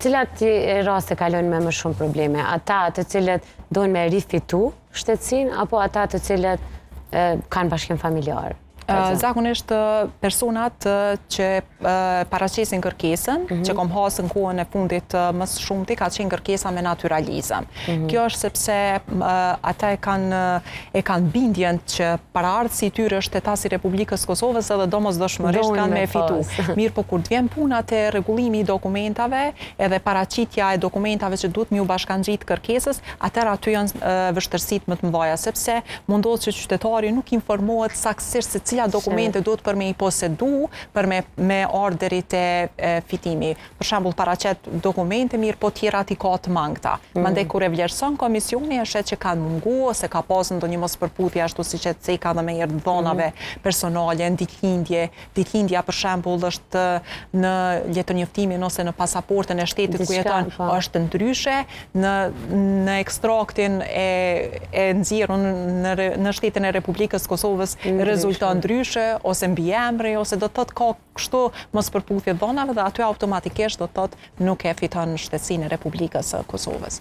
cilat raste kalojnë me më shumë probleme? Ata të cilët dojnë me rifitu shtetësinë, apo ata të cilët kanë bashkim familjar? Zakonisht personat që paraqesin kërkesën, që kom hasë në kohën e fundit më së shumti, ka qenë kërkesa me naturalizëm. Kjo është sepse ata e kanë bindjen që paraardhësi i tyre është shtetas i Republikës Kosovës edhe domosdoshmërisht kanë me fitu. Mirë, po kur të vjen puna te rregullimi i dokumentave edhe paraqitja e dokumentave që duhet m'ju bashkangjit kërkesës, atëherë aty janë vështirësitë më të mëdha, sepse mundohet që qytetari nuk informohet saktësisht se cilat dokumente duhet për me i posedu për me orderit e fitimi. Për shembull, paraqet dokumente mirë, po tjerat i ka të mangta. Mandej kur e vlerëson komisioni, e shet që kanë mungu ose ka pas ndonjë mospërputhje ashtu siç e ceka dhe me herë dhonave personale, ditëlindja për shembull është në letërnjoftimin ose në pasaportën e shtetit ku jeton është ndryshe, në ekstraktin e nxjerrur në shtetin e Republikës Kosovës rezulton ndryshe, ose mbi emri, ose do të thotë ka kështu mospërputhje dhonave dhe aty automatikisht do të thotë nuk e fiton shtetësinë e Republikës Kosovës.